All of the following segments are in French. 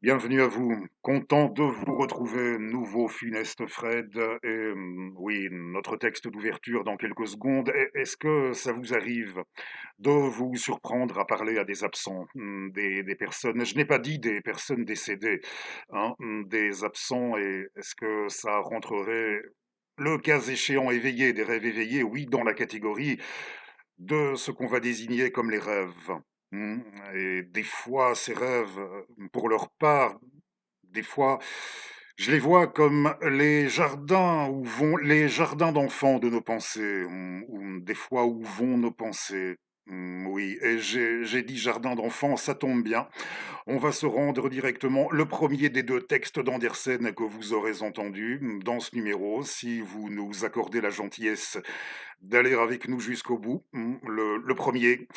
Bienvenue à vous. Content de vous retrouver, nouveau funeste Fred. Et oui, notre texte d'ouverture dans quelques secondes. Est-ce que ça vous arrive de vous surprendre à parler à des absents, des personnes, je n'ai pas dit des personnes décédées, hein, des absents, et est-ce que ça rentrerait, le cas échéant éveillé, des rêves éveillés, oui, dans la catégorie de ce qu'on va désigner comme les rêves. Hmm. Et des fois, ces rêves, pour leur part, des fois, je les vois comme les jardins où vont les jardins d'enfants de nos pensées, ou des fois où vont nos pensées. Oui, et j'ai dit jardin d'enfants, ça tombe bien. On va se rendre directement le premier des deux textes d'Andersen que vous aurez entendu dans ce numéro, si vous nous accordez la gentillesse d'aller avec nous jusqu'au bout. Le premier.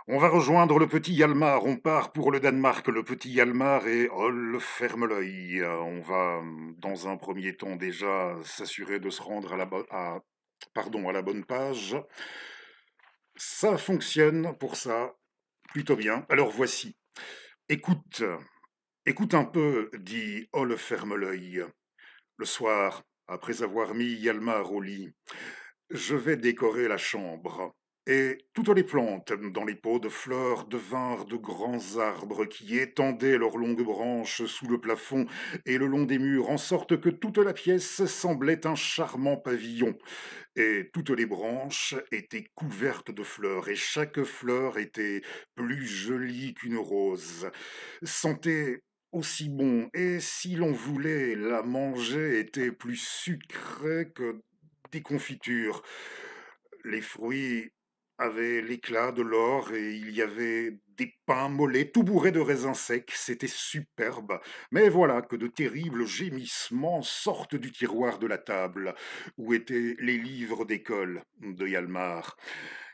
On va rejoindre le petit Hjalmar, on part pour le Danemark, le petit Hjalmar et oh, le ferme l'œil. On va, dans un premier temps déjà, s'assurer de se rendre pardon, à la bonne page. Ça fonctionne pour ça, plutôt bien. Alors voici. Écoute, écoute un peu, dit oh, le ferme l'œil. Le soir, après avoir mis Hjalmar au lit, je vais décorer la chambre. Et toutes les plantes dans les pots de fleurs devinrent de grands arbres qui étendaient leurs longues branches sous le plafond et le long des murs, en sorte que toute la pièce semblait un charmant pavillon. Et toutes les branches étaient couvertes de fleurs, et chaque fleur était plus jolie qu'une rose, sentait aussi bon, et si l'on voulait la manger, était plus sucrée que des confitures. Les fruits avaient l'éclat de l'or et il y avait des pains mollets tout bourrés de raisins secs. C'était superbe. Mais voilà que de terribles gémissements sortent du tiroir de la table où étaient les livres d'école de Hjalmar.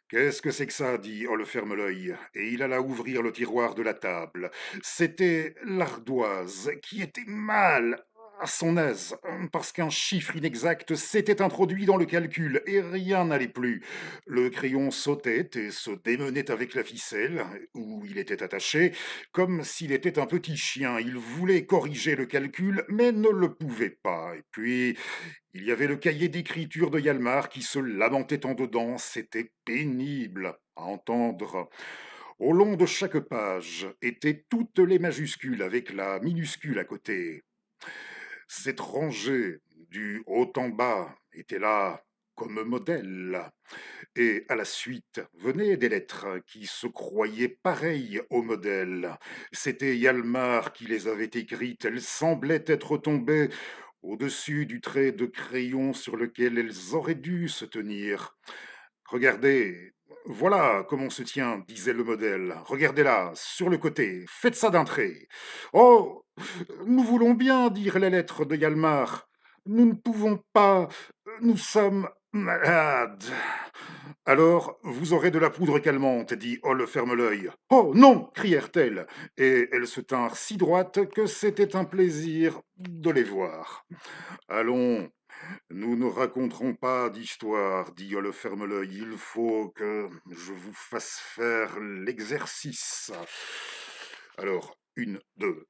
Qu'est-ce que c'est que ça dit Oh, le ferme l'œil. Et il alla ouvrir le tiroir de la table. C'était l'ardoise qui était mal à son aise, parce qu'un chiffre inexact s'était introduit dans le calcul et rien n'allait plus. Le crayon sautait et se démenait avec la ficelle où il était attaché, comme s'il était un petit chien. Il voulait corriger le calcul, mais ne le pouvait pas. Et puis, il y avait le cahier d'écriture de Hjalmar qui se lamentait en dedans. C'était pénible à entendre. Au long de chaque page étaient toutes les majuscules avec la minuscule à côté. Cette rangée du haut en bas était là comme modèle. Et à la suite venaient des lettres qui se croyaient pareilles au modèle. C'était Hjalmar qui les avait écrites. Elles semblaient être tombées au-dessus du trait de crayon sur lequel elles auraient dû se tenir. Regardez, voilà comment on se tient, disait le modèle. Regardez là, sur le côté, faites ça d'un trait. Oh, nous voulons bien, dirent les lettres de Hjalmar. Nous ne pouvons pas, nous sommes malades. Alors, vous aurez de la poudre calmante, dit Holle ferme l'œil. Oh non crièrent-elles, et elles se tinrent si droites que c'était un plaisir de les voir. Allons, nous ne raconterons pas d'histoire, dit le ferme-l'œil. Il faut que je vous fasse faire l'exercice. Alors, une, deux,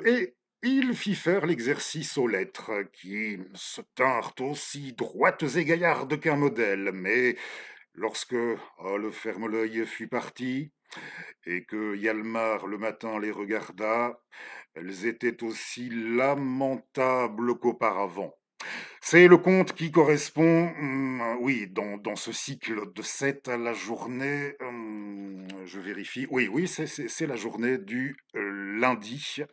et il fit faire l'exercice aux lettres, qui se tinrent aussi droites et gaillardes qu'un modèle. Mais lorsque le ferme-l'œil fut parti, et que Hjalmar le matin les regarda, elles étaient aussi lamentables qu'auparavant. C'est le conte qui correspond, oui, dans ce cycle de 7 à la journée, je vérifie, oui, oui, c'est la journée du lundi.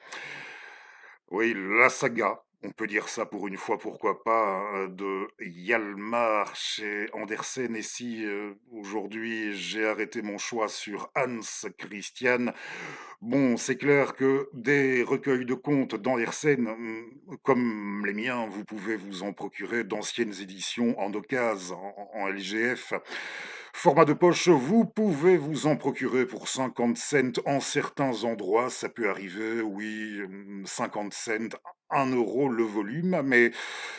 Oui, la saga, on peut dire ça pour une fois, pourquoi pas, de Hjalmar chez Andersen. Et si aujourd'hui j'ai arrêté mon choix sur Hans Christian, bon, c'est clair que des recueils de contes d'Andersen, comme les miens, vous pouvez vous en procurer d'anciennes éditions en occasion, en LGF. Format de poche, vous pouvez vous en procurer pour 50 cents en certains endroits, ça peut arriver, oui, 50 cents, 1 euro le volume, mais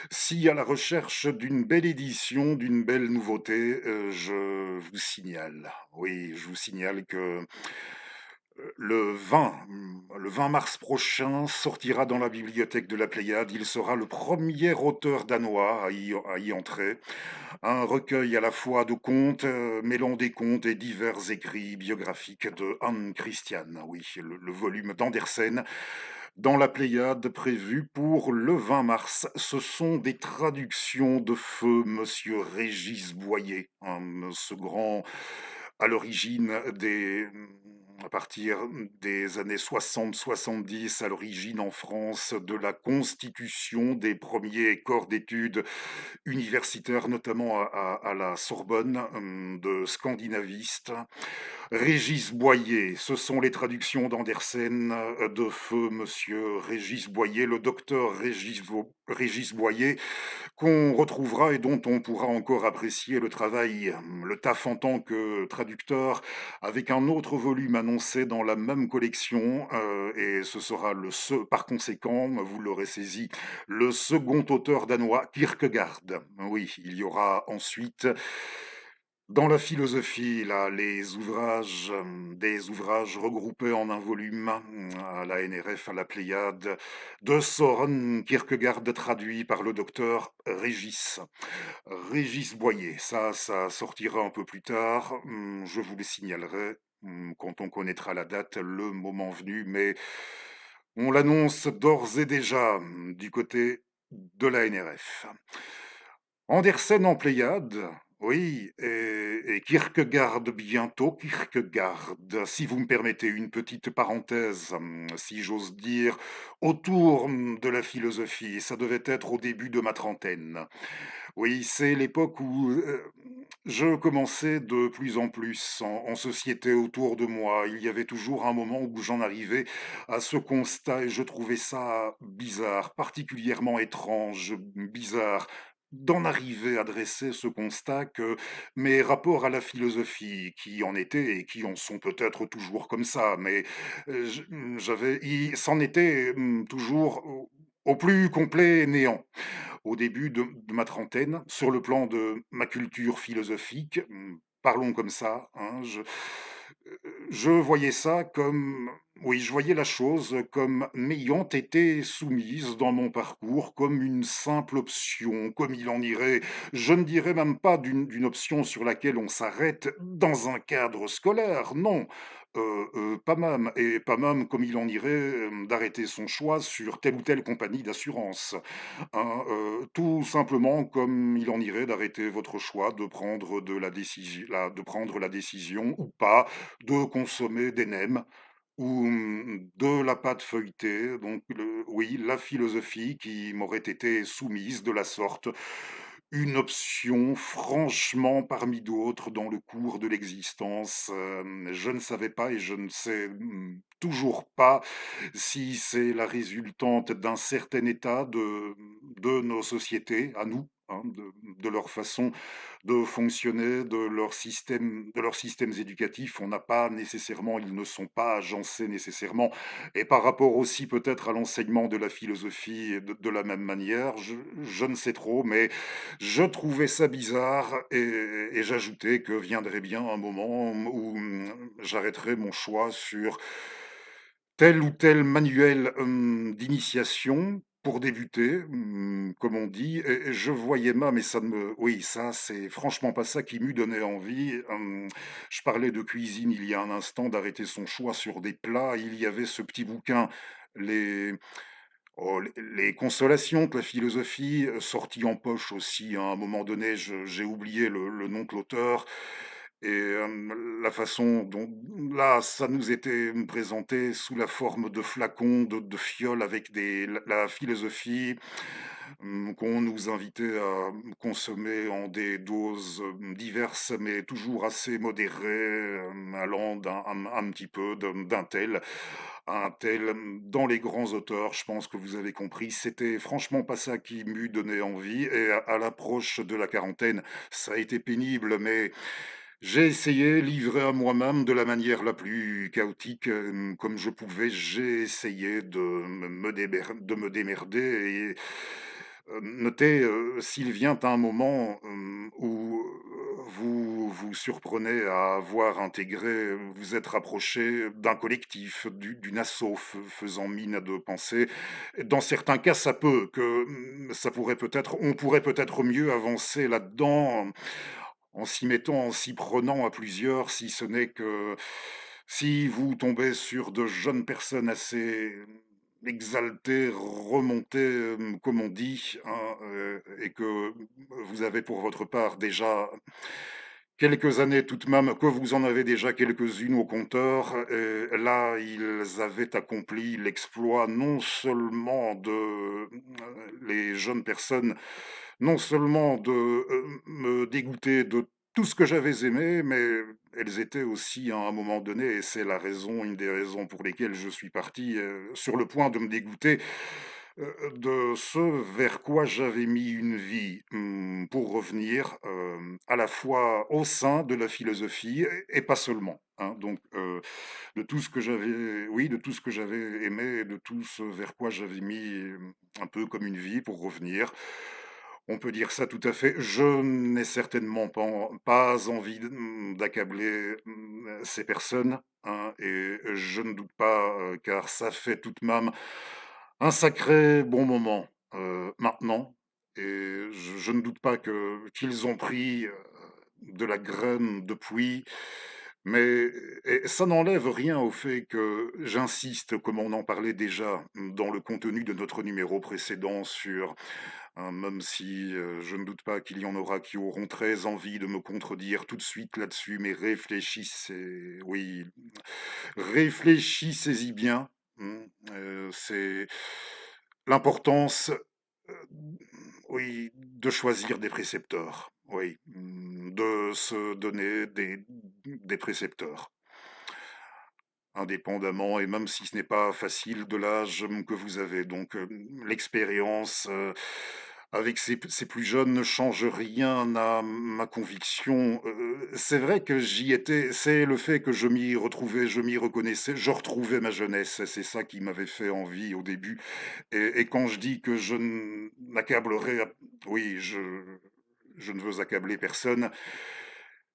si à la recherche d'une belle édition, d'une belle nouveauté, je vous signale, oui, je vous signale que le le 20 mars prochain sortira dans la bibliothèque de la Pléiade. Il sera le premier auteur danois à y entrer. Un recueil à la fois de contes, mêlant des contes et divers écrits biographiques de Hans Christian. Oui, le volume d'Andersen dans la Pléiade prévu pour le 20 mars. Ce sont des traductions de feu Monsieur Régis Boyer, ce grand à l'origine à partir des années 60-70, à l'origine en France de la constitution des premiers corps d'études universitaires, notamment à la Sorbonne, de scandinavistes. Régis Boyer, ce sont les traductions d'Andersen de feu Monsieur Régis Boyer, le docteur Régis Boyer, qu'on retrouvera et dont on pourra encore apprécier le travail, le taf en tant que traducteur, avec un autre volume annoncé dans la même collection, et ce sera par conséquent, vous l'aurez saisi, le second auteur danois, Kierkegaard. Oui, il y aura ensuite dans la philosophie, là, des ouvrages regroupés en un volume, à la NRF, à la Pléiade, de Søren Kierkegaard, traduit par le docteur Régis Boyer. Ça sortira un peu plus tard, je vous le signalerai, quand on connaîtra la date, le moment venu, mais on l'annonce d'ores et déjà, du côté de la NRF. Andersen en Pléiade, oui, et Kierkegaard bientôt, Kierkegaard, si vous me permettez une petite parenthèse, si j'ose dire, autour de la philosophie. Ça devait être au début de ma trentaine. Oui, c'est l'époque où je commençais de plus en plus en société autour de moi. Il y avait toujours un moment où j'en arrivais à ce constat et je trouvais ça bizarre, particulièrement étrange, bizarre d'en arriver à dresser ce constat que mes rapports à la philosophie, qui en étaient et qui en sont peut-être toujours comme ça, mais c'en était toujours au plus complet néant au début de ma trentaine, sur le plan de ma culture philosophique, parlons comme ça, hein, je voyais ça comme, oui, je voyais la chose comme m'ayant été soumise dans mon parcours comme une simple option, comme il en irait, je ne dirais même pas d'une option sur laquelle on s'arrête dans un cadre scolaire, non, pas même, et pas même comme il en irait d'arrêter son choix sur telle ou telle compagnie d'assurance. Hein, tout simplement comme il en irait d'arrêter votre choix de prendre la décision ou pas de consommer des nems ou, de la pâte feuilletée, donc oui, la philosophie qui m'aurait été soumise de la sorte. Une option franchement parmi d'autres dans le cours de l'existence, je ne savais pas et je ne sais, toujours pas si c'est la résultante d'un certain état de nos sociétés à nous, hein, de leur façon de fonctionner, de leurs systèmes éducatifs. On n'a pas nécessairement, ils ne sont pas agencés nécessairement. Et par rapport aussi peut-être à l'enseignement de la philosophie de la même manière, je ne sais trop, mais je trouvais ça bizarre et j'ajoutais que viendrait bien un moment où j'arrêterais mon choix sur tel ou tel manuel, d'initiation pour débuter, comme on dit et je voyais ma mais ça ne me oui, ça, c'est franchement pas ça qui m'eût donné envie, je parlais de cuisine il y a un instant, d'arrêter son choix sur des plats. Il y avait ce petit bouquin, les les consolations de la philosophie, sorti en poche aussi à un moment donné, j'ai oublié le nom de l'auteur et la façon dont là, ça nous était présenté sous la forme de flacons, de fioles avec la philosophie, qu'on nous invitait à consommer en des doses, diverses, mais toujours assez modérées, allant un petit peu d'un tel à un tel. Dans les grands auteurs, je pense que vous avez compris, c'était franchement pas ça qui m'eût donné envie et à l'approche de la quarantaine, ça a été pénible, mais j'ai essayé, livré à moi-même de la manière la plus chaotique, comme je pouvais, j'ai essayé de me démerder et notez, s'il vient un moment, où, vous vous surprenez à avoir intégré, vous êtes rapproché d'un collectif, d'une asso, faisant mine de penser. Dans certains cas, ça peut, que ça pourrait peut-être, on pourrait peut-être mieux avancer là-dedans en s'y mettant, en s'y prenant à plusieurs, si ce n'est que si vous tombez sur de jeunes personnes assez exaltées, remontées, comme on dit, hein, et que vous avez pour votre part déjà quelques années tout de même, que vous en avez déjà quelques-unes au compteur, et là, ils avaient accompli l'exploit non seulement de les jeunes personnes, non seulement de me dégoûter de tout ce que j'avais aimé, mais elles étaient aussi à un moment donné, et c'est la raison, une des raisons pour lesquelles je suis parti, sur le point de me dégoûter de ce vers quoi j'avais mis une vie, pour revenir, à la fois au sein de la philosophie et pas seulement, hein. Donc, de tout ce que j'avais oui, de tout ce que j'avais aimé et de tout ce vers quoi j'avais mis, un peu comme une vie pour revenir. On peut dire ça tout à fait. Je n'ai certainement pas envie d'accabler, ces personnes, hein, et je ne doute pas, car ça fait tout de même un sacré bon moment, maintenant, et je ne doute pas qu'ils ont pris, de la graine depuis, mais et ça n'enlève rien au fait que j'insiste, comme on en parlait déjà, dans le contenu de notre numéro précédent sur, même si, je ne doute pas qu'il y en aura qui auront très envie de me contredire tout de suite là-dessus, mais réfléchissez, oui, réfléchissez-y bien, c'est l'importance, oui, de choisir des précepteurs, oui, de se donner des précepteurs, indépendamment et même si ce n'est pas facile de l'âge, que vous avez. Donc, l'expérience, avec ces plus jeunes ne change rien à ma conviction. C'est vrai que j'y étais, c'est le fait que je m'y retrouvais, je m'y reconnaissais, je retrouvais ma jeunesse, c'est ça qui m'avait fait envie au début. Et quand je dis que je n'accablerai, oui, je ne veux accabler personne.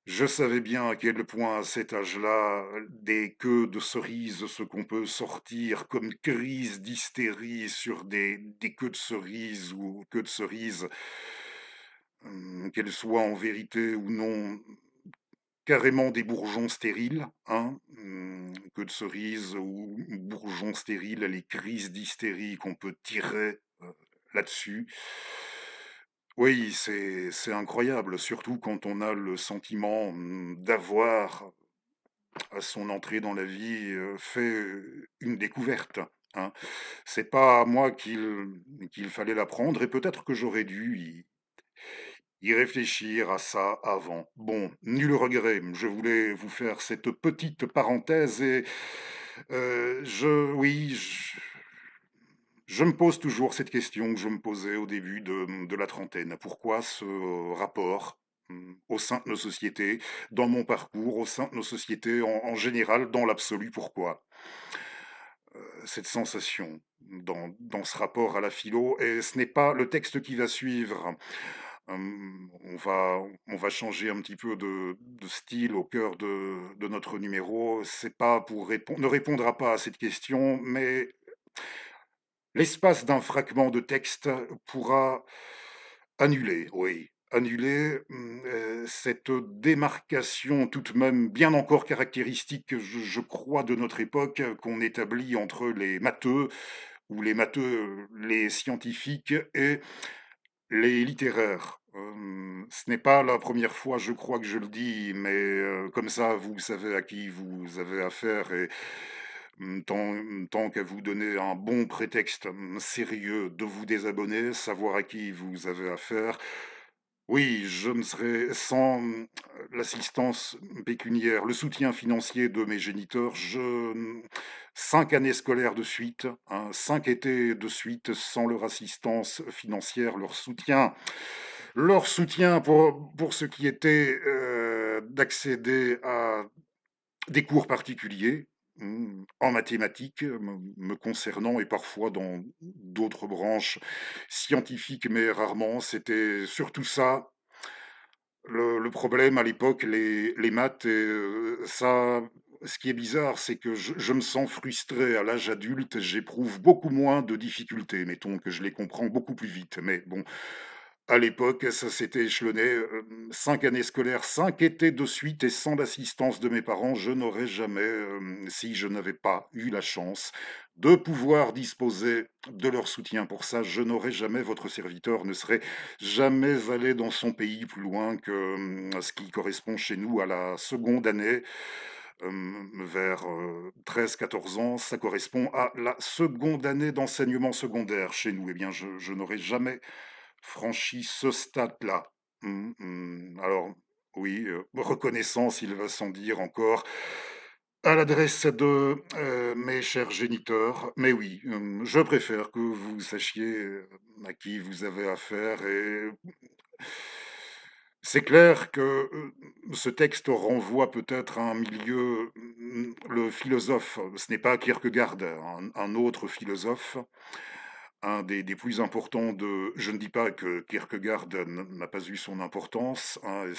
Je savais bien à quel point, à cet âge-là, des queues de cerises, ce qu'on peut sortir comme crise d'hystérie sur des queues de cerises ou queues de cerises, qu'elles soient en vérité ou non carrément des bourgeons stériles, hein, queues de cerises ou bourgeons stériles, les crises d'hystérie qu'on peut tirer, là-dessus. Oui, c'est incroyable, surtout quand on a le sentiment, d'avoir, à son entrée dans la vie, fait, une découverte, hein. C'est pas à moi qu'il fallait l'apprendre et peut-être que j'aurais dû y réfléchir à ça avant. Bon, nul regret, je voulais vous faire cette petite parenthèse et je oui, je me pose toujours cette question que je me posais au début de la trentaine. Pourquoi ce rapport, au sein de nos sociétés, dans mon parcours, au sein de nos sociétés en général, dans l'absolu, pourquoi? Cette sensation dans ce rapport à la philo et ce n'est pas le texte qui va suivre. On va changer un petit peu de style au cœur de notre numéro. C'est pas pour répondre, ne répondra pas à cette question, mais l'espace d'un fragment de texte pourra annuler, oui, annuler, cette démarcation tout de même bien encore caractéristique, je crois, de notre époque, qu'on établit entre les matheux ou les matheux, les scientifiques et les littéraires. Ce n'est pas la première fois, je crois, que je le dis, mais comme ça, vous savez à qui vous avez affaire et tant qu'à vous donner un bon prétexte, sérieux de vous désabonner, savoir à qui vous avez affaire. Oui, je ne serais sans, l'assistance pécuniaire, le soutien financier de mes géniteurs, 5 années scolaires de suite, hein, 5 étés de suite sans leur assistance financière, leur soutien pour ce qui était, d'accéder à des cours particuliers, en mathématiques, me concernant et parfois dans d'autres branches scientifiques, mais rarement. C'était surtout ça, Le problème à l'époque, les maths, ça ce qui est bizarre, c'est que je me sens frustré. À l'âge adulte, j'éprouve beaucoup moins de difficultés. Mettons que je les comprends beaucoup plus vite. Mais bon, à l'époque, ça s'était échelonné, 5 années scolaires, 5 étés de suite et sans l'assistance de mes parents, je n'aurais jamais, si je n'avais pas eu la chance de pouvoir disposer de leur soutien pour ça, je n'aurais jamais votre serviteur ne serait jamais allé dans son pays plus loin que, ce qui correspond chez nous à la seconde année, vers, 13-14 ans, ça correspond à la seconde année d'enseignement secondaire chez nous. Eh bien, je n'aurais jamais franchi ce stade-là. Alors oui, reconnaissance, il va sans dire encore, à l'adresse de, mes chers géniteurs. Mais oui, je préfère que vous sachiez, à qui vous avez affaire et c'est clair que, ce texte renvoie peut-être à un milieu, le philosophe, ce n'est pas Kierkegaard, un autre philosophe, un des plus importants de je ne dis pas que Kierkegaard n'a pas eu son importance, hein, et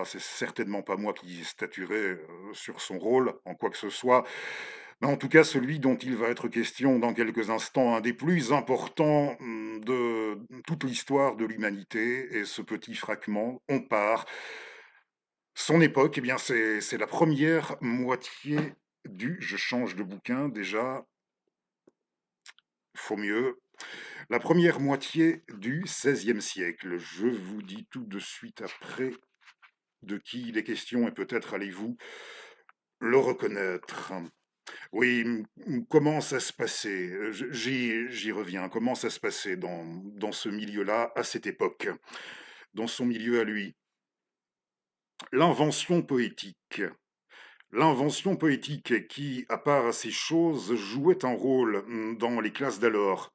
c'est certainement pas moi qui statuerai, sur son rôle en quoi que ce soit, mais en tout cas celui dont il va être question dans quelques instants, un des plus importants, de toute l'histoire de l'humanité et ce petit fragment, on part. Son époque, eh bien, c'est la première moitié du je change de bouquin déjà, faut mieux. La première moitié du XVIe siècle. Je vous dis tout de suite après de qui il est question et peut-être allez-vous le reconnaître. Oui, comment ça se passait? J'y reviens. Comment ça se passait dans ce milieu-là, à cette époque, dans son milieu à lui? L'invention poétique. L'invention poétique qui, à part ces choses, jouait un rôle dans les classes d'alors,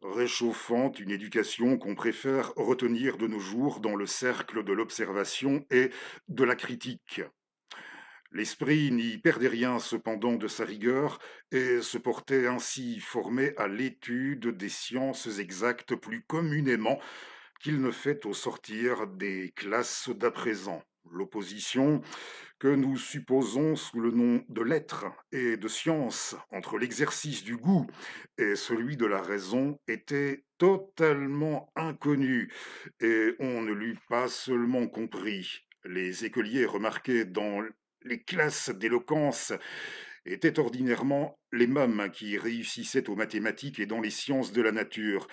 réchauffant une éducation qu'on préfère retenir de nos jours dans le cercle de l'observation et de la critique. L'esprit n'y perdait rien cependant de sa rigueur et se portait ainsi formé à l'étude des sciences exactes plus communément qu'il ne fait au sortir des classes d'à présent. L'opposition que nous supposons sous le nom de lettres et de science entre l'exercice du goût et celui de la raison était totalement inconnue et on ne l'eût pas seulement compris. Les écoliers remarqués dans les classes d'éloquence étaient ordinairement les mêmes qui réussissaient aux mathématiques et dans les sciences de la nature.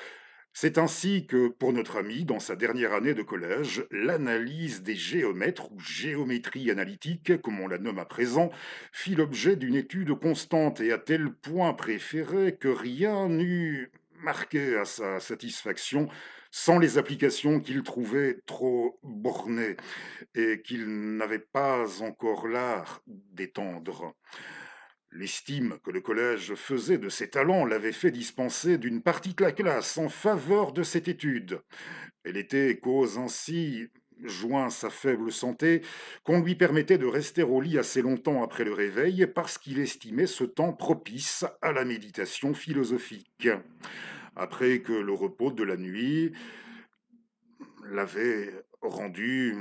C'est ainsi que, pour notre ami, dans sa dernière année de collège, l'analyse des géomètres, ou géométrie analytique, comme on la nomme à présent, fit l'objet d'une étude constante et à tel point préférée que rien n'eût marqué à sa satisfaction sans les applications qu'il trouvait trop bornées et qu'il n'avait pas encore l'art d'étendre. L'estime que le collège faisait de ses talents l'avait fait dispenser d'une partie de la classe en faveur de cette étude. Elle était cause ainsi, joint sa faible santé, qu'on lui permettait de rester au lit assez longtemps après le réveil parce qu'il estimait ce temps propice à la méditation philosophique. Après que le repos de la nuit l'avait rendu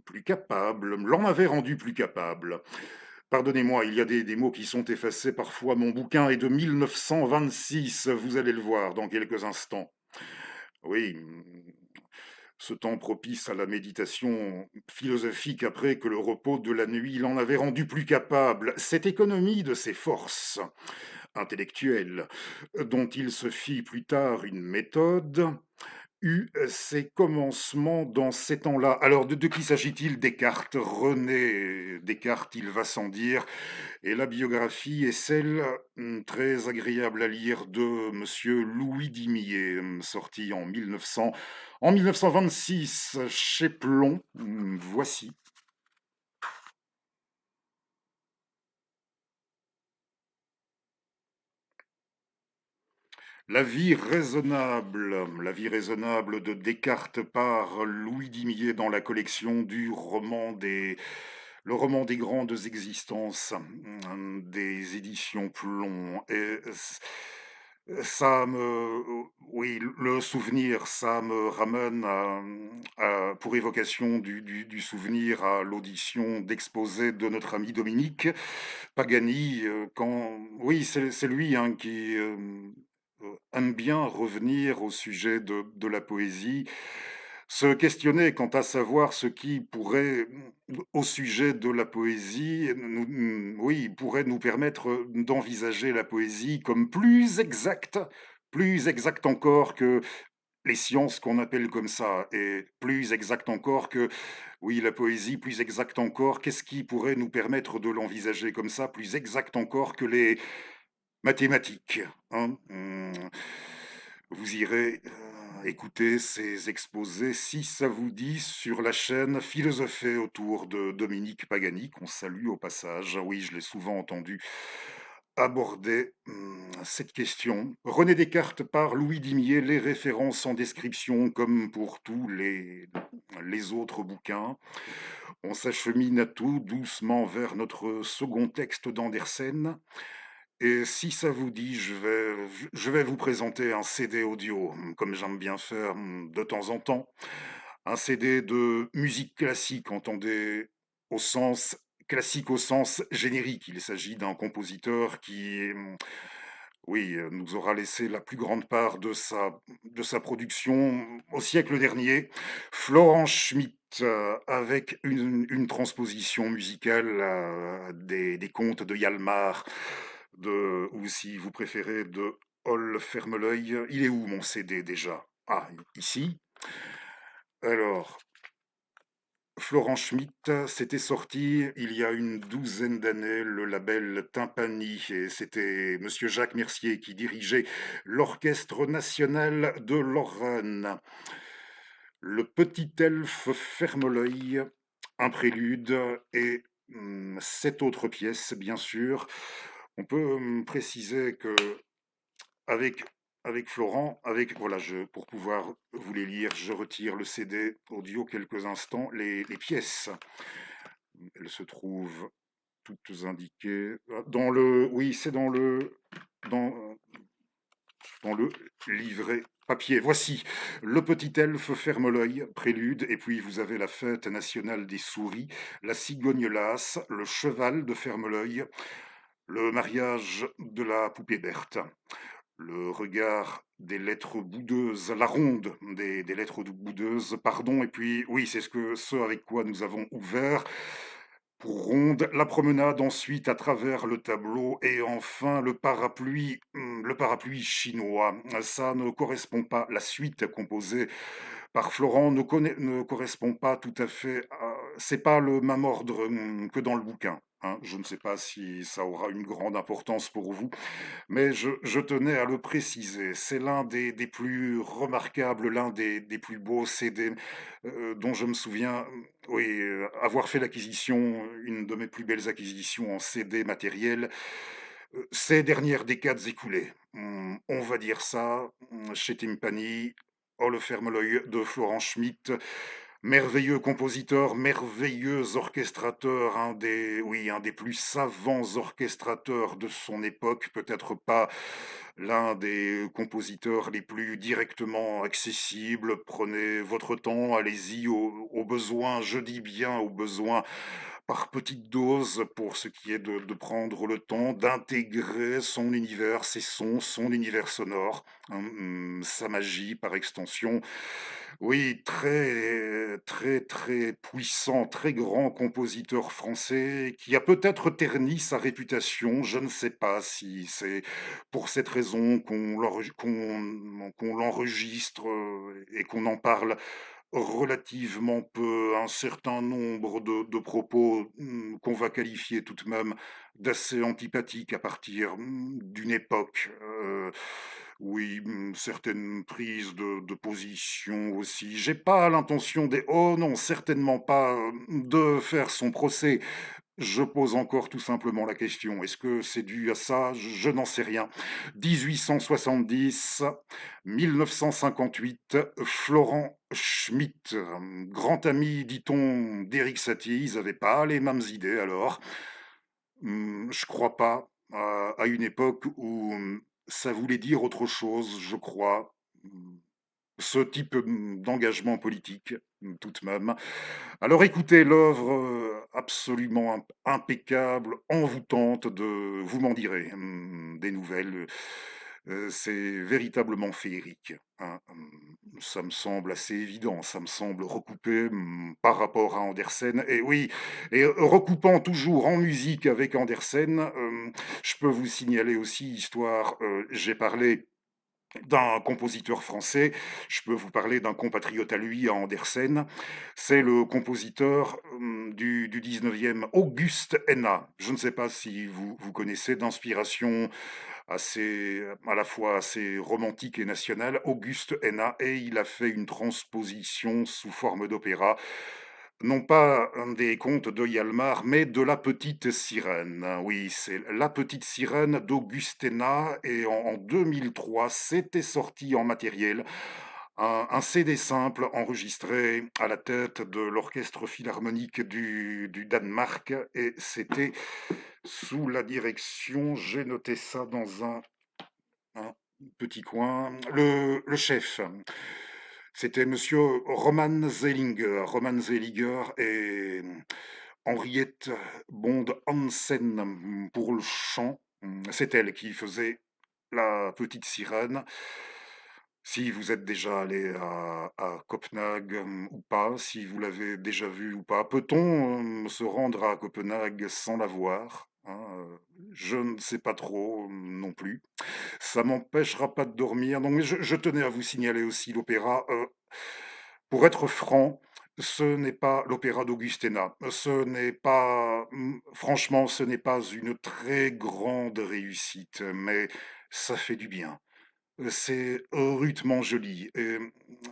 plus capable, l'en avait rendu plus capable. Pardonnez-moi, il y a des mots qui sont effacés parfois. Mon bouquin est de 1926, vous allez le voir dans quelques instants. Oui, ce temps propice à la méditation philosophique après que le repos de la nuit l'en avait rendu plus capable, cette économie de ses forces intellectuelles, dont il se fit plus tard une méthode, eut ses commencements dans ces temps-là. Alors, de qui s'agit-il? Descartes, René Descartes, il va sans dire, et la biographie est celle, très agréable à lire de monsieur Louis Dimier, sorti en 1926 chez Plon. Voici. La vie raisonnable de Descartes par Louis Dimier dans la collection du roman le roman des grandes existences, des éditions Plomb. Ça me oui, le souvenir, ça me ramène pour évocation du souvenir à l'audition d'exposé de notre ami Dominique Pagani, quand oui, c'est lui, hein, qui, aime bien revenir au sujet de la poésie, se questionner quant à savoir ce qui pourrait, au sujet de la poésie, oui, pourrait nous permettre, d'envisager la poésie comme plus exacte encore que les sciences qu'on appelle comme ça et plus exacte encore que oui, la poésie, plus exacte encore, qu'est-ce qui pourrait nous permettre de l'envisager comme ça, plus exact encore que les mathématiques, hein? Vous irez, écouter ces exposés, si ça vous dit, sur la chaîne Philosopher autour de Dominique Pagani, qu'on salue au passage. Oui, je l'ai souvent entendu aborder, cette question. René Descartes par Louis Dimier, les références en description comme pour tous les autres bouquins. On s'achemine à tout doucement vers notre second texte d'Andersen. Et si ça vous dit, je vais vous présenter un CD audio, comme j'aime bien faire de temps en temps. Un CD de musique classique, entendez au sens classique au sens générique. Il s'agit d'un compositeur qui, oui, nous aura laissé la plus grande part de sa production au siècle dernier. Florent Schmitt, avec une transposition musicale des contes de Hjalmar, ou si vous préférez, de Ol Ferme-l'œil. Il est où mon CD déjà? Ah, ici. Alors, Florent Schmitt, c'était sorti il y a une douzaine d'années, le label Tympani, et c'était Monsieur Jacques Mercier qui dirigeait l'Orchestre national de Lorraine. Le petit elfe ferme l'œil, un prélude et 7 autres pièces, bien sûr. On peut préciser que avec, avec Florent, voilà, pour pouvoir vous les lire, je retire le CD audio quelques instants, les pièces. Elles se trouvent toutes indiquées oui, c'est dans, dans le livret papier. Voici Le petit elfe ferme l'œil, prélude, et puis vous avez la fête nationale des souris, la cigogne lasse, le cheval de ferme l'œil, le mariage de la poupée Berthe, le regard des lettres boudeuses, la ronde des lettres boudeuses, pardon, et puis oui, c'est ce avec quoi nous avons ouvert. Pour ronde, la promenade ensuite à travers le tableau et enfin le parapluie chinois. Ça ne correspond pas, la suite composée par Florent ne correspond pas tout à fait c'est pas le même ordre que dans le bouquin, hein. Je ne sais pas si ça aura une grande importance pour vous, mais je tenais à le préciser. C'est l'un des plus remarquables, l'un des plus beaux CD dont je me souviens, oui, avoir fait l'acquisition, une de mes plus belles acquisitions en CD matériel, ces dernières décades écoulées. On va dire ça, chez Timpani, Oh le ferme l'œil de Florent Schmitt, merveilleux compositeur, merveilleux orchestrateur, un des plus savants orchestrateurs de son époque, peut-être pas l'un des compositeurs les plus directement accessibles. Prenez votre temps, allez-y au besoin, je dis bien au besoin, par petites doses, pour ce qui est de prendre le temps d'intégrer son univers, ses sons, son univers sonore, hein, sa magie par extension. Oui, très, très, très puissant, très grand compositeur français qui a peut-être terni sa réputation. Je ne sais pas si c'est pour cette raison qu'on l'enregistre et qu'on en parle relativement peu. Un certain nombre de propos qu'on va qualifier tout de même d'assez antipathiques à partir d'une époque. Oui, certaines prises de position aussi. J'ai pas l'intention oh non, certainement pas, de faire son procès. Je pose encore tout simplement la question. Est-ce que c'est dû à ça? Je n'en sais rien. 1870, 1958, Florent Schmitt, grand ami, dit-on, d'Éric Satie. Ils n'avaient pas les mêmes idées alors. Je crois pas. À une époque où ça voulait dire autre chose, je crois. Mmh, ce type, d'engagement politique, tout de même. Alors écoutez l'œuvre, absolument impeccable, envoûtante de vous m'en direz, des nouvelles, c'est véritablement féerique, hein, ça me semble assez évident, ça me semble recoupé, par rapport à Andersen et oui et recoupant toujours en musique avec Andersen, je peux vous signaler aussi histoire, j'ai parlé d'un compositeur français, je peux vous parler d'un compatriote à lui, à Andersen. C'est le compositeur du 19e, Auguste Henna. Je ne sais pas si vous connaissez, d'inspiration assez, à la fois assez romantique et nationale, Auguste Henna, et il a fait une transposition sous forme d'opéra non pas des contes de Hjalmar, mais de La Petite Sirène. Oui, c'est La Petite Sirène d'Augustena et en 2003, c'était sorti en matériel. Un CD simple enregistré à la tête de l'Orchestre Philharmonique du Danemark et c'était sous la direction, j'ai noté ça dans un petit coin, le chef. C'était monsieur Roman Zelinger. Roman Zelinger et Henriette Bond Hansen pour le chant. C'est elle qui faisait la petite sirène. Si vous êtes déjà allé à Copenhague ou pas, si vous l'avez déjà vu ou pas, peut-on se rendre à Copenhague sans la voir, hein, je ne sais pas trop non plus. Ça m'empêchera pas de dormir. Donc je tenais à vous signaler aussi l'opéra. Pour être franc, ce n'est pas l'opéra d'Augustena. Ce n'est pas, franchement, ce n'est pas une très grande réussite, mais ça fait du bien. C'est rudement joli et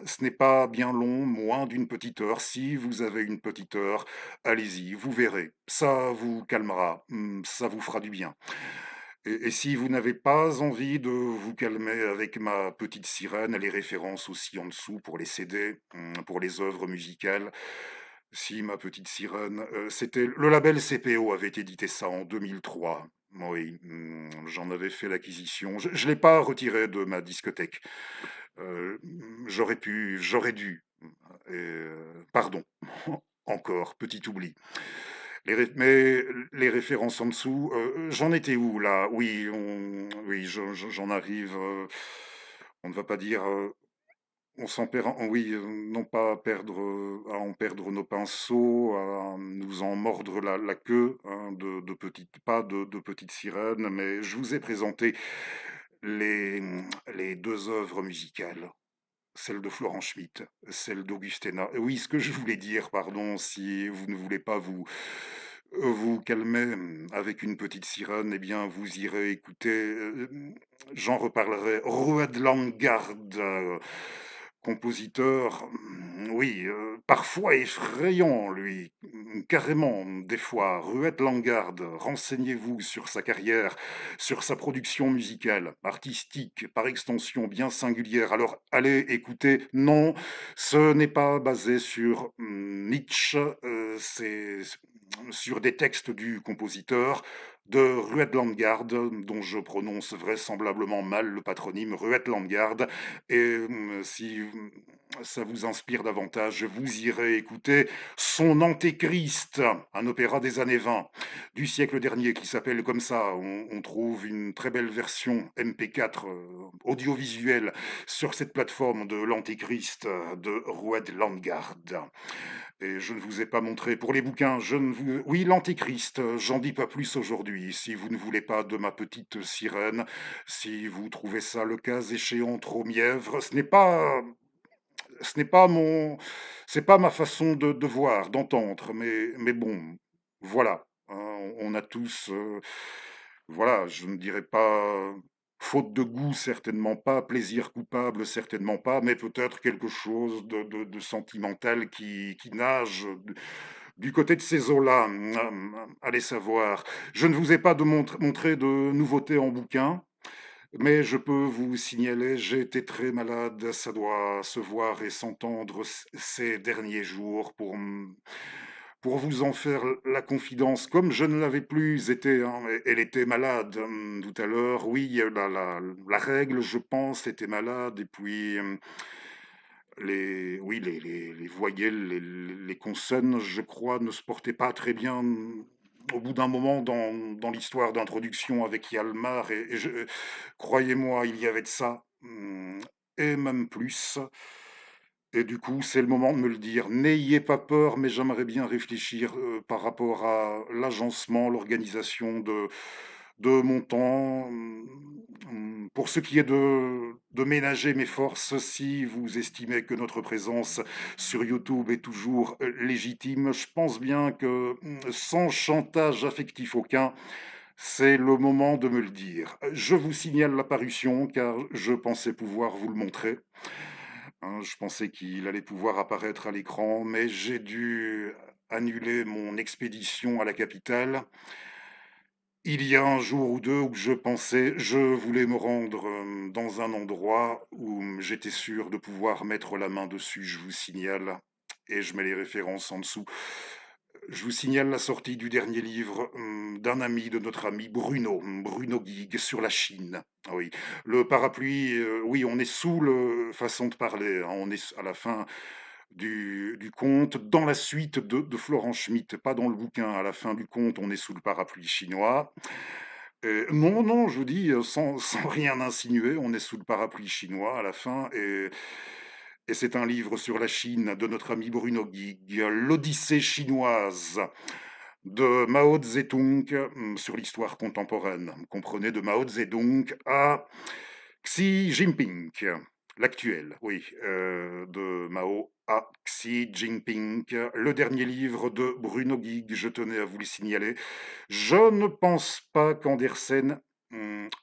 ce n'est pas bien long, moins d'une petite heure. Si vous avez une petite heure, allez-y, vous verrez. Ça vous calmera, ça vous fera du bien. Et si vous n'avez pas envie de vous calmer avec ma petite sirène, les références aussi en dessous pour les CD, pour les œuvres musicales. Si ma petite sirène, c'était le label CPO avait édité ça en 2003. Oui, j'en avais fait l'acquisition. Je l'ai pas retiré de ma discothèque. J'aurais dû. Et pardon. Encore, petit oubli. Mais les références en dessous, j'en étais où là? Oui, oui, j'en arrive. On ne va pas dire, on s'en perd, oui, non pas à en perdre nos pinceaux, à nous en mordre la queue, hein, de petites, pas de petites sirènes, mais je vous ai présenté les, les deux œuvres musicales. Celle de Florent Schmitt, celle d'Augustena. Oui, ce que je voulais dire, pardon, si vous ne voulez pas vous calmer avec une petite sirène, eh bien, vous irez écouter, j'en reparlerai, Roald Langard, compositeur, oui, parfois effrayant, lui, carrément, des fois. Roald Langard, renseignez-vous sur sa carrière, sur sa production musicale, artistique, par extension bien singulière. Alors allez écouter. Non, ce n'est pas basé sur Nietzsche, c'est sur des textes du compositeur de Rued Landgard, dont je prononce vraisemblablement mal le patronyme Rued Landgard. Et si ça vous inspire davantage, vous irez écouter son Antéchrist, un opéra des années 20 du siècle dernier qui s'appelle comme ça. On trouve une très belle version MP4 audiovisuelle sur cette plateforme de l'Antéchrist de Roed Landgard. Et je ne vous ai pas montré pour les bouquins, je ne vous... Oui, l'Antéchrist, j'en dis pas plus aujourd'hui. Si vous ne voulez pas de ma petite sirène, si vous trouvez ça le cas échéant trop mièvre, ce n'est pas mon, c'est pas ma façon de voir, d'entendre, mais bon, voilà, hein, on a tous, voilà, je ne dirais pas faute de goût, certainement pas, plaisir coupable, certainement pas, mais peut-être quelque chose de sentimental qui nage du côté de ces eaux-là. Allez savoir. Je ne vous ai pas montré de nouveautés en bouquin. Mais je peux vous signaler, j'ai été très malade, ça doit se voir et s'entendre ces derniers jours pour vous en faire la confidence, comme je ne l'avais plus été, hein, elle était malade tout à l'heure, oui, la règle, je pense, était malade, et puis oui, les voyelles, les consonnes, je crois, ne se portaient pas très bien au bout d'un moment dans l'histoire d'introduction avec Hjalmar, croyez-moi, il y avait de ça, et même plus. Et du coup, c'est le moment de me le dire. N'ayez pas peur, mais j'aimerais bien réfléchir par rapport à l'agencement, l'organisation de mon temps. Pour ce qui est de ménager mes forces, si vous estimez que notre présence sur YouTube est toujours légitime, je pense bien que sans chantage affectif aucun, c'est le moment de me le dire. Je vous signale la parution car je pensais pouvoir vous le montrer. Hein, je pensais qu'il allait pouvoir apparaître à l'écran, mais j'ai dû annuler mon expédition à la capitale. Il y a un jour ou deux où je voulais me rendre dans un endroit où j'étais sûr de pouvoir mettre la main dessus, je vous signale, et je mets les références en dessous. Je vous signale la sortie du dernier livre d'un ami de notre ami Bruno, Bruno Guig, sur la Chine. Ah oui, le parapluie, oui, on est sous le façon de parler, hein, on est à la fin du conte, dans la suite de Florent Schmitt, pas dans le bouquin. À la fin du conte, on est sous le parapluie chinois. Non, non, je vous dis, sans rien insinuer, on est sous le parapluie chinois à la fin, et c'est un livre sur la Chine de notre ami Bruno Guig, l'Odyssée chinoise de Mao Zedong, sur l'histoire contemporaine. Vous comprenez, de Mao Zedong à Xi Jinping, l'actuel, oui, de Mao à Xi Jinping, le dernier livre de Bruno Guig, je tenais à vous le signaler. Je ne pense pas qu'Andersen,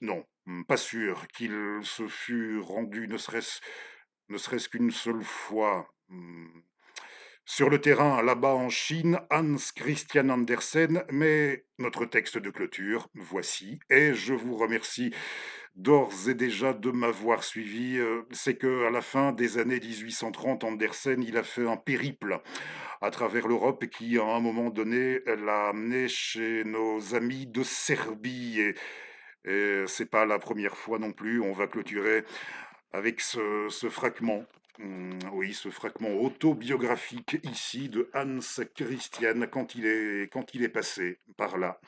non, pas sûr qu'il se fût rendu ne serait-ce qu'une seule fois sur le terrain là-bas en Chine, Hans Christian Andersen, mais notre texte de clôture, voici, et je vous remercie d'ores et déjà de m'avoir suivi. C'est que à la fin des années 1830, Andersen, il a fait un périple à travers l'Europe qui, à un moment donné, l'a amené chez nos amis de Serbie. Et c'est pas la première fois non plus. On va clôturer avec ce fragment. Oui, ce fragment autobiographique ici de Hans Christian quand il est passé par là.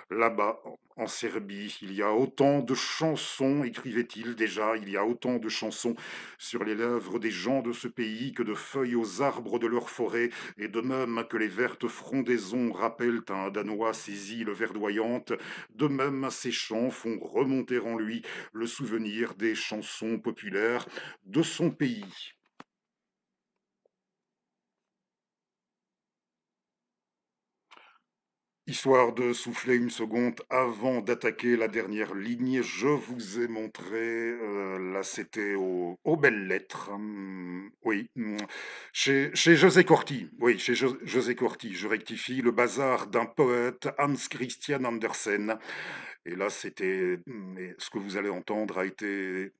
Là-bas, en Serbie, il y a autant de chansons, écrivait-il déjà, il y a autant de chansons sur les lèvres des gens de ce pays que de feuilles aux arbres de leur forêt, et de même que les vertes frondaisons rappellent à un Danois ses îles verdoyantes, de même ces chants font remonter en lui le souvenir des chansons populaires de son pays. Histoire de souffler une seconde avant d'attaquer la dernière ligne, je vous ai montré, là c'était aux belles lettres, oui, chez José Corti, oui, chez José Corti, je rectifie, le bazar d'un poète, Hans Christian Andersen. Et là c'était, mais ce que vous allez entendre a été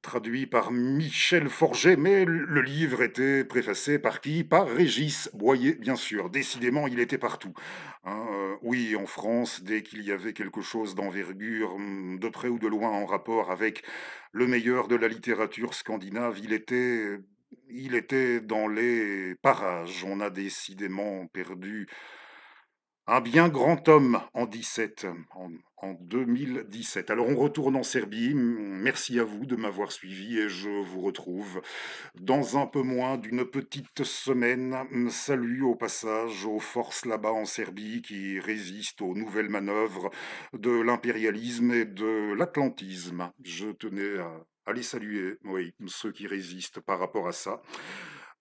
traduit par Michel Forget, mais le livre était préfacé par qui? Par Régis Boyer, bien sûr. Décidément, il était partout. Hein, oui, en France, dès qu'il y avait quelque chose d'envergure, de près ou de loin en rapport avec le meilleur de la littérature scandinave, il était dans les parages. On a décidément perdu un bien grand homme en 17, en 2017. Alors on retourne en Serbie. Merci à vous de m'avoir suivi et je vous retrouve dans un peu moins d'une petite semaine. Salut au passage aux forces là-bas en Serbie qui résistent aux nouvelles manœuvres de l'impérialisme et de l'atlantisme. Je tenais à les saluer, oui, ceux qui résistent par rapport à ça.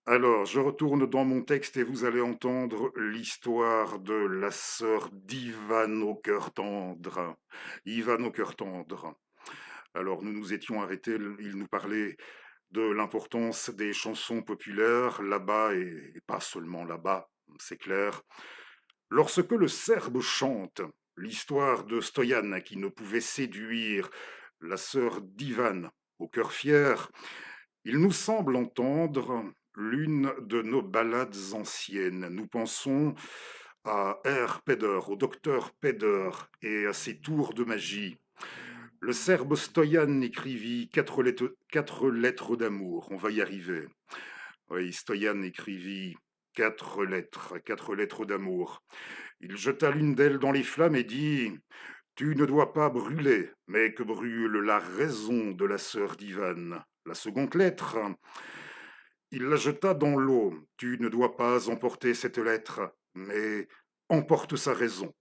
Alors, je retourne dans mon texte et vous allez entendre l'histoire de la sœur d'Ivan au cœur tendre. Ivan au cœur tendre. Alors, nous nous étions arrêtés, il nous parlait de l'importance des chansons populaires là-bas et pas seulement là-bas, c'est clair. Lorsque le Serbe chante l'histoire de Stoyan qui ne pouvait séduire la sœur d'Ivan au cœur fier, il nous semble entendre l'une de nos ballades anciennes. Nous pensons à R. Peder, au docteur Peder et à ses tours de magie. Le Serbe Stoyan écrivit quatre lettres d'amour. On va y arriver. Oui, Stoyan écrivit quatre lettres d'amour. Il jeta l'une d'elles dans les flammes et dit: Tu ne dois pas brûler, mais que brûle la raison de la sœur d'Ivan. La seconde lettre, il la jeta dans l'eau. Tu ne dois pas emporter cette lettre, mais emporte sa raison.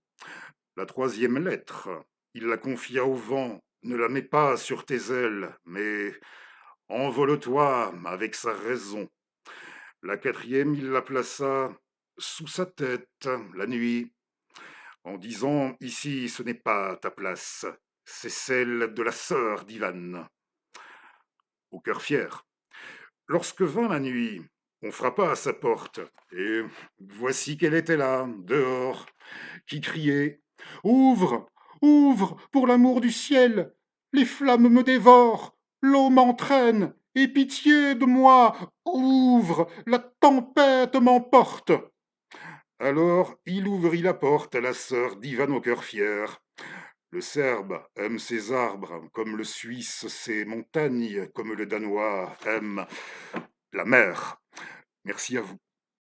La troisième lettre, il la confia au vent. Ne la mets pas sur tes ailes, mais envole-toi avec sa raison. La quatrième, il la plaça sous sa tête la nuit, en disant: Ici, ce n'est pas ta place, c'est celle de la sœur d'Ivan. Au cœur fier. Lorsque vint la nuit, on frappa à sa porte, et voici qu'elle était là, dehors, qui criait: Ouvre, ouvre, pour l'amour du ciel, les flammes me dévorent, l'eau m'entraîne, aie pitié de moi, ouvre, la tempête m'emporte. Alors il ouvrit la porte à la sœur d'Ivan au cœur fier. Le Serbe aime ses arbres comme le Suisse ses montagnes, comme le Danois aime la mer. Merci à vous.